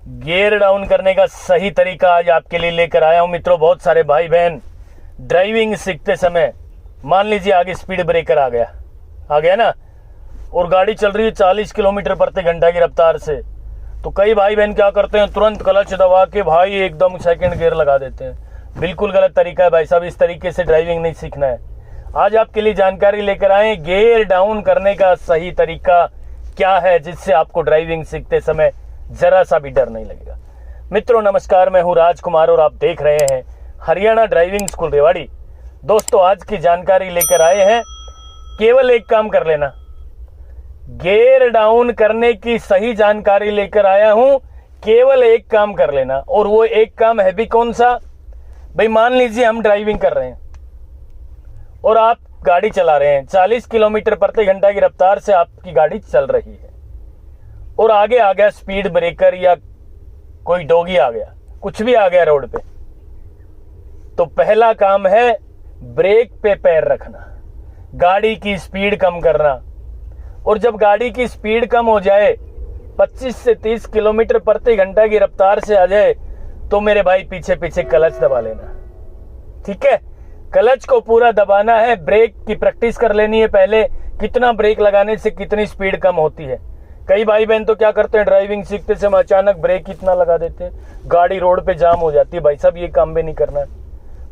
Gear down करने का सही तरीका आज आपके लिए लेकर आया हूं मित्रों। बहुत सारे भाई बहन ड्राइविंग सीखते समय मान लीजिए आगे स्पीड ब्रेकर आ गया ना, और गाड़ी चल रही है 40 किलोमीटर प्रति घंटा की रफ्तार से, तो कई भाई बहन क्या करते हैं, तुरंत क्लच दबा के भाई एकदम सेकंड गियर लगा देते हैं। बिल्कुल गलत तरीका है भाई साहब, इस तरीके से ड्राइविंग नहीं सीखना है। आज आपके लिए जानकारी लेकर आए गियर डाउन करने का सही तरीका क्या है, जिससे आपको ड्राइविंग सीखते समय जरा सा भी डर नहीं लगेगा। मित्रों नमस्कार, मैं हूं राजकुमार और आप देख रहे हैं हरियाणा ड्राइविंग स्कूल रेवाड़ी। दोस्तों आज की जानकारी लेकर आए हैं, केवल एक काम कर लेना, गियर डाउन करने की सही जानकारी लेकर आया हूं। केवल एक काम कर लेना, और वो एक काम है भी कौन सा भाई, मान लीजिए हम ड्राइविंग कर रहे हैं और आप गाड़ी चला रहे हैं, 40 किलोमीटर प्रति घंटा की रफ्तार से आपकी गाड़ी चल रही है और आगे आ गया स्पीड ब्रेकर या कोई डॉगी आ गया, कुछ भी आ गया रोड पे, तो पहला काम है ब्रेक पे पैर रखना, गाड़ी की स्पीड कम करना। और जब गाड़ी की स्पीड कम हो जाए, 25 से 30 किलोमीटर प्रति घंटा की रफ्तार से आ जाए, तो मेरे भाई पीछे पीछे क्लच दबा लेना। ठीक है, क्लच को पूरा दबाना है, ब्रेक की प्रैक्टिस कर लेनी है पहले, कितना ब्रेक लगाने से कितनी स्पीड कम होती है। कई भाई बहन तो क्या करते हैं, ड्राइविंग सीखते समय अचानक ब्रेक कितना लगा देते हैं, गाड़ी रोड पे जाम हो जाती है। भाई साहब ये काम भी नहीं करना है,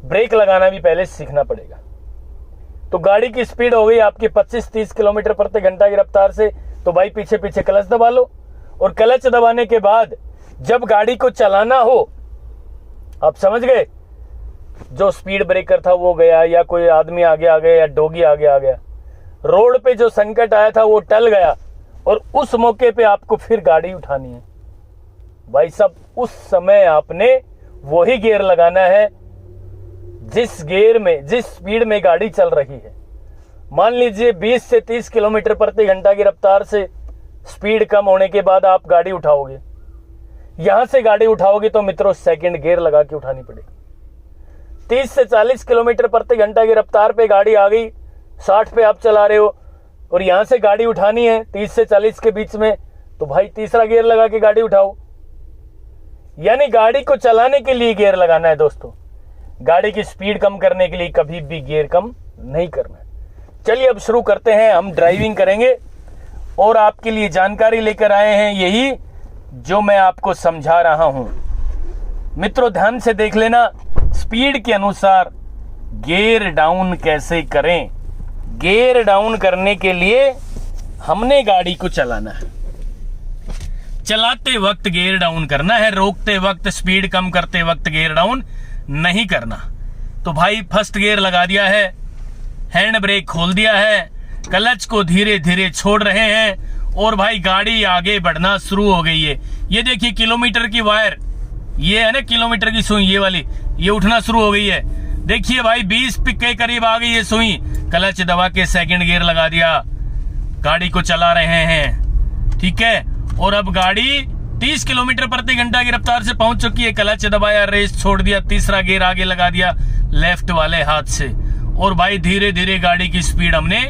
ब्रेक लगाना भी पहले सीखना पड़ेगा। तो गाड़ी की स्पीड हो गई आपकी 25-30 किलोमीटर प्रति घंटा की रफ्तार से, तो भाई पीछे पीछे क्लच दबा लो। और क्लच दबाने के बाद जब गाड़ी को चलाना हो, आप समझ गए, जो स्पीड ब्रेकर था वो गया, या कोई आदमी आगे आ गया, या डॉगी आगे आ गया, रोड पे जो संकट आया था वो टल गया, और उस मौके पे आपको फिर गाड़ी उठानी है। भाई साहब उस समय आपने वही गियर लगाना है जिस गियर में, जिस स्पीड में गाड़ी चल रही है। मान लीजिए 20 से 30 किलोमीटर प्रति घंटा की रफ्तार से स्पीड कम होने के बाद आप गाड़ी उठाओगे, यहां से गाड़ी उठाओगे तो मित्रों सेकंड गियर लगा के उठानी पड़ेगी। 30 से 40 किलोमीटर प्रति घंटा की रफ्तार पे गाड़ी आ गई, 60 पे आप चला रहे हो और यहां से गाड़ी उठानी है 30 से 40 के बीच में, तो भाई तीसरा गियर लगा के गाड़ी उठाओ। यानी गाड़ी को चलाने के लिए गियर लगाना है दोस्तों, गाड़ी की स्पीड कम करने के लिए कभी भी गियर कम नहीं करना है। चलिए अब शुरू करते हैं, हम ड्राइविंग करेंगे और आपके लिए जानकारी लेकर आए हैं यही जो मैं आपको समझा रहा हूं। मित्रों ध्यान से देख लेना, स्पीड के अनुसार गियर डाउन कैसे करें। गियर डाउन करने के लिए हमने गाड़ी को चलाना है, चलाते वक्त गियर डाउन करना है, रोकते वक्त, स्पीड कम करते वक्त गियर डाउन नहीं करना। तो भाई फर्स्ट गियर लगा दिया है, हैंड ब्रेक खोल दिया है, क्लच को धीरे धीरे छोड़ रहे हैं और भाई गाड़ी आगे बढ़ना शुरू हो गई है। ये देखिए किलोमीटर की वायर, ये है ना किलोमीटर की सुई, ये वाली, ये उठना शुरू हो गई है। देखिए भाई 20 के करीब आ गई है सुई, क्लच दबा के सेकंड गियर लगा दिया, गाड़ी को चला रहे हैं। ठीक है, और अब गाड़ी 30 किलोमीटर प्रति घंटा की रफ्तार से पहुंच चुकी है, क्लच दबाया, रेस छोड़ दिया, तीसरा गियर आगे लगा दिया लेफ्ट वाले हाथ से, और भाई धीरे धीरे गाड़ी की स्पीड हमने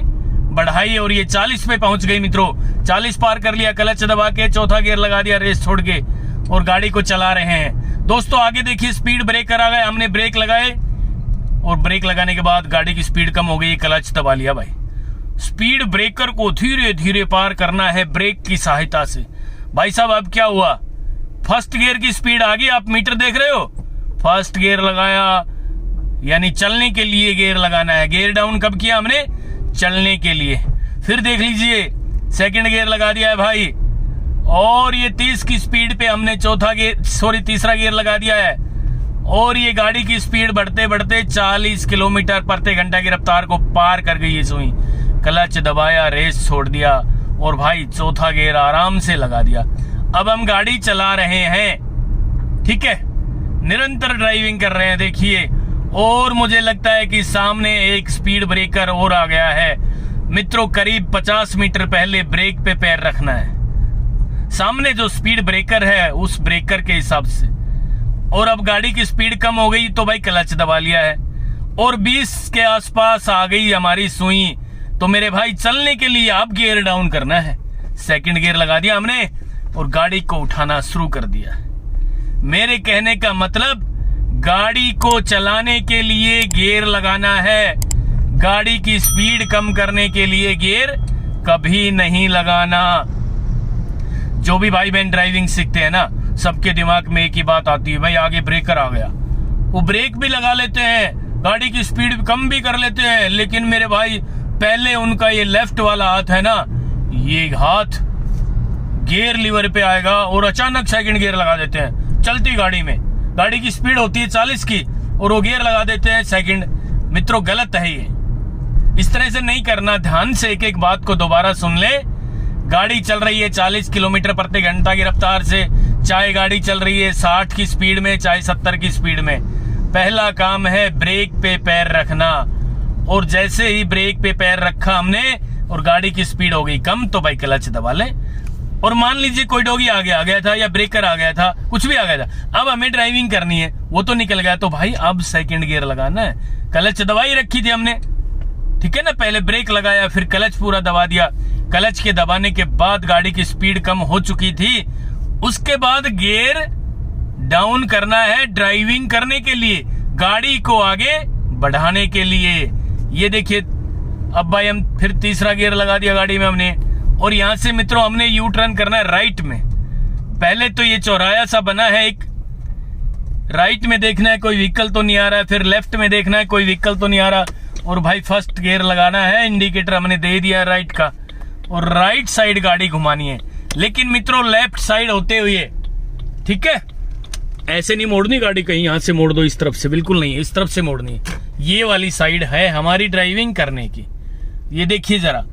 बढ़ाई और ये 40 पे पहुंच गई मित्रों। 40 पार कर लिया, क्लच दबा के चौथा गियर लगा दिया, रेस छोड़ के, और गाड़ी को चला रहे हैं। दोस्तों आगे देखिए स्पीड ब्रेकर आ गए, हमने ब्रेक लगाए और ब्रेक लगाने के बाद गाड़ी की स्पीड कम हो गई, क्लच दबा लिया। भाई स्पीड ब्रेकर को धीरे धीरे पार करना है ब्रेक की सहायता से। भाई साहब अब क्या हुआ, फर्स्ट गियर की स्पीड आ गई, आप मीटर देख रहे हो, फर्स्ट गियर लगाया, यानी चलने के लिए गियर लगाना है। गियर डाउन कब किया हमने, चलने के लिए। फिर देख लीजिए सेकंड गियर लगा दिया है भाई, और ये 30 की स्पीड पे हमने तीसरा गियर लगा दिया है, और ये गाड़ी की स्पीड बढ़ते बढ़ते 40 किलोमीटर प्रति घंटा की रफ्तार को पार कर गई है सुई। क्लच दबाया, रेस छोड़ दिया और भाई चौथा गियर आराम से लगा दिया। अब हम गाड़ी चला रहे हैं, ठीक है, निरंतर ड्राइविंग कर रहे हैं। देखिए, और मुझे लगता है कि सामने एक स्पीड ब्रेकर और आ गया है मित्रों। करीब 50 मीटर पहले ब्रेक पे पैर रखना है, सामने जो स्पीड ब्रेकर है उस ब्रेकर के हिसाब से। और अब गाड़ी की स्पीड कम हो गई तो भाई क्लच दबा लिया है, और 20 के आसपास आ गई हमारी सुई, तो मेरे भाई चलने के लिए अब गियर डाउन करना है। सेकंड गियर लगा दिया हमने और गाड़ी को उठाना शुरू कर दिया। मेरे कहने का मतलब गाड़ी को चलाने के लिए गियर लगाना है, गाड़ी की स्पीड कम करने के लिए गियर कभी नहीं लगाना। जो भी भाई बहन ड्राइविंग सीखते हैं ना, सबके दिमाग में एक ही बात आती है, भाई आगे ब्रेकर आ गया, वो ब्रेक भी लगा लेते हैं, गाड़ी की स्पीड कम भी कर लेते हैं, लेकिन मेरे भाई पहले उनका ये लेफ्ट वाला हाथ है ना, ये हाथ गियर लीवर पे आएगा और अचानक सेकंड गियर लगा देते हैं चलती गाड़ी में। गाड़ी की स्पीड होती है 40 की और वो गियर लगा देते हैं सेकंड। मित्रों गलत है ये, इस तरह से नहीं करना। ध्यान से एक एक बात को दोबारा सुन ले। गाड़ी चल रही है 40 किलोमीटर प्रति घंटा की रफ्तार से, चाहे गाड़ी चल रही है 60 की स्पीड में, चाहे 70 की स्पीड में, पहला काम है ब्रेक पे पैर रखना। और जैसे ही ब्रेक पे पैर रखा हमने और गाड़ी की स्पीड हो गई कम, तो भाई क्लच दबा ले। और मान लीजिए कोई डॉगी आगे आ गया था या ब्रेकर आ गया था, कुछ भी आ गया था, अब हमें ड्राइविंग करनी है, वो तो निकल गया, तो भाई अब सेकंड गियर लगाना है। क्लच दबाई रखी थी हमने, ठीक है ना, पहले ब्रेक लगाया फिर क्लच पूरा दबा दिया। क्लच के दबाने के बाद गाड़ी की स्पीड कम हो चुकी थी, उसके बाद गियर डाउन करना है ड्राइविंग करने के लिए, गाड़ी को आगे बढ़ाने के लिए। ये देखिए अब भाई हम फिर तीसरा गियर लगा दिया गाड़ी में हमने, और यहां से मित्रों हमने यू टर्न करना है राइट में। पहले तो ये चौराया सा बना है एक, राइट में देखना है कोई व्हीकल तो नहीं आ रहा है, फिर लेफ्ट में देखना है कोई व्हीकल तो नहीं आ रहा, और भाई फर्स्ट गियर लगाना है, इंडिकेटर हमने दे दिया राइट का, और राइट साइड गाड़ी घुमानी है। लेकिन मित्रों लेफ्ट साइड होते हुए, ठीक है, ऐसे नहीं मोड़नी गाड़ी, कहीं यहां से मोड़ दो इस तरफ से, बिल्कुल नहीं, इस तरफ से मोड़नी है। ये वाली साइड है हमारी ड्राइविंग करने की। ये देखिए जरा,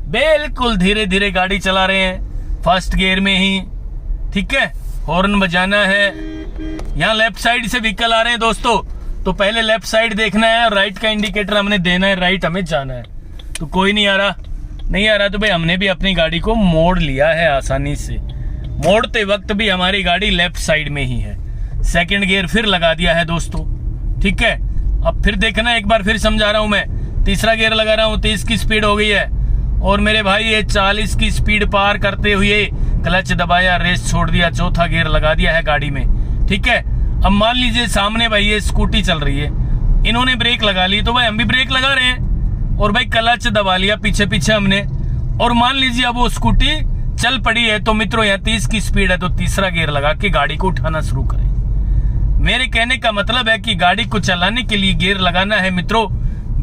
बिल्कुल धीरे धीरे गाड़ी चला रहे हैं फर्स्ट गियर में ही, ठीक है, हॉर्न बजाना है। यहाँ लेफ्ट साइड से व्हीकल आ रहे हैं दोस्तों, तो पहले लेफ्ट साइड देखना है और राइट का इंडिकेटर हमने देना है, राइट हमें जाना है। तो कोई नहीं आ रहा, नहीं आ रहा तो भाई हमने भी अपनी गाड़ी को मोड़ लिया है आसानी से। मोड़ते वक्त भी हमारी गाड़ी लेफ्ट साइड में ही है। सेकंड गियर फिर लगा दिया है दोस्तों, ठीक है। अब फिर देखना, एक बार फिर समझा रहा हूं मैं, तीसरा गियर लगा रहा हूं, 30 की स्पीड हो गई है, और मेरे भाई ये 40 की स्पीड पार करते हुए क्लच दबाया, रेस छोड़ दिया, चौथा गियर लगा दिया है गाड़ी में, ठीक है। अब मान लीजिए सामने भाई ये स्कूटी चल रही है, इन्होंने ब्रेक लगा ली, तो भाई हम भी ब्रेक लगा रहे हैं, और भाई क्लच दबा लिया पीछे पीछे हमने, और मान लीजिए अब वो स्कूटी चल पड़ी है, तो मित्रों यहाँ 30 की स्पीड है, तो तीसरा गियर लगा के गाड़ी को उठाना शुरू करें। मेरे कहने का मतलब है कि गाड़ी को चलाने के लिए गियर लगाना है मित्रों,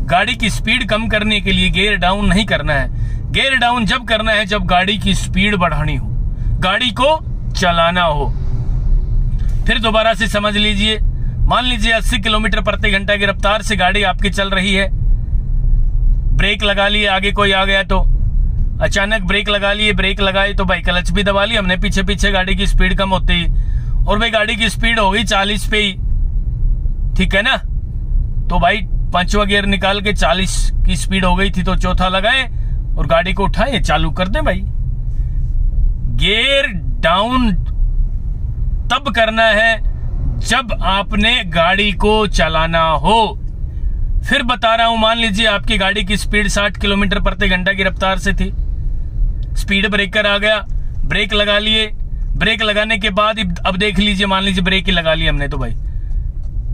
गाड़ी की स्पीड कम करने के लिए गियर डाउन नहीं करना है। गियर डाउन जब करना है जब गाड़ी की स्पीड बढ़ानी हो, गाड़ी को चलाना हो। फिर दोबारा से समझ लीजिए, मान लीजिए 80 किलोमीटर प्रति घंटा की रफ्तार से गाड़ी आपकी चल रही है, ब्रेक लगा लिए, आगे कोई आ गया तो अचानक ब्रेक लगा लिए, ब्रेक लगाए तो भाई क्लच भी दबा लिया हमने पीछे पीछे, गाड़ी की स्पीड कम होती ही, और भाई गाड़ी की स्पीड हो गई 40 पे ही, ठीक है ना। तो भाई पांचवा गियर निकाल के 40 की स्पीड हो गई थी, तो चौथा लगाए और गाड़ी को उठाए, चालू कर दे भाई। गियर डाउन तब करना है जब आपने गाड़ी को चलाना हो। फिर बता रहा हूं, मान लीजिए आपकी गाड़ी की स्पीड 60 किलोमीटर प्रति घंटा की रफ्तार से थी, स्पीड ब्रेकर आ गया, ब्रेक लगा लिए, ब्रेक लगाने के बाद अब देख लीजिए, मान लीजिए ब्रेक ही लगा लिया हमने, तो भाई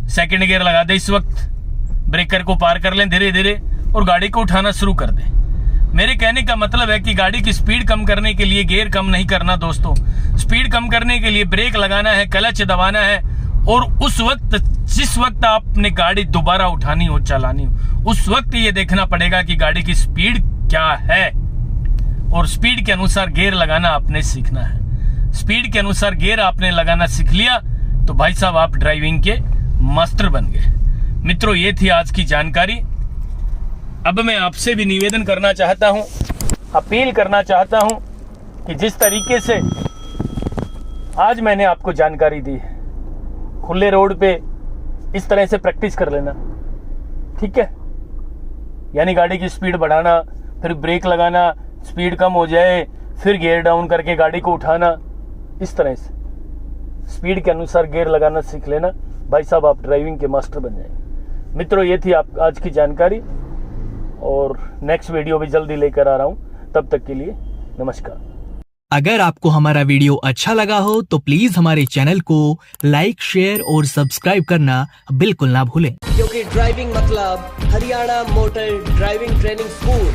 सेकंड गियर लगा दे, इस वक्त ब्रेकर को पार कर लें धीरे धीरे और गाड़ी को उठाना शुरू कर दें। मेरे कहने का मतलब है कि गाड़ी की स्पीड कम करने के लिए गियर कम नहीं करना दोस्तों, स्पीड कम करने के लिए ब्रेक लगाना है, क्लच दबाना है, और उस वक्त जिस वक्त आपने गाड़ी दोबारा उठानी हो, चलानी हो, उस वक्त ये देखना पड़ेगा कि गाड़ी की स्पीड क्या है, और स्पीड के अनुसार गियर लगाना आपने सीखना है। स्पीड के अनुसार गियर आपने लगाना सीख लिया तो भाई साहब आप ड्राइविंग के मास्टर बन गए। मित्रों ये थी आज की जानकारी। अब मैं आपसे भी निवेदन करना चाहता हूं, अपील करना चाहता हूं कि जिस तरीके से आज मैंने आपको जानकारी दी है, खुले रोड पे इस तरह से प्रैक्टिस कर लेना, ठीक है। यानी गाड़ी की स्पीड बढ़ाना, फिर ब्रेक लगाना, स्पीड कम हो जाए, फिर गियर डाउन करके गाड़ी को उठाना, इस तरह से स्पीड के अनुसार गियर लगाना सीख लेना, भाई साहब आप ड्राइविंग के मास्टर बन जाएंगे। मित्रों ये थी आप आज की जानकारी, और नेक्स्ट वीडियो भी जल्दी लेकर आ रहा हूं, तब तक के लिए नमस्कार। अगर आपको हमारा वीडियो अच्छा लगा हो तो प्लीज हमारे चैनल को लाइक, शेयर और सब्सक्राइब करना बिल्कुल ना भूलें। क्योंकि ड्राइविंग मतलब Haryana motor driving training school.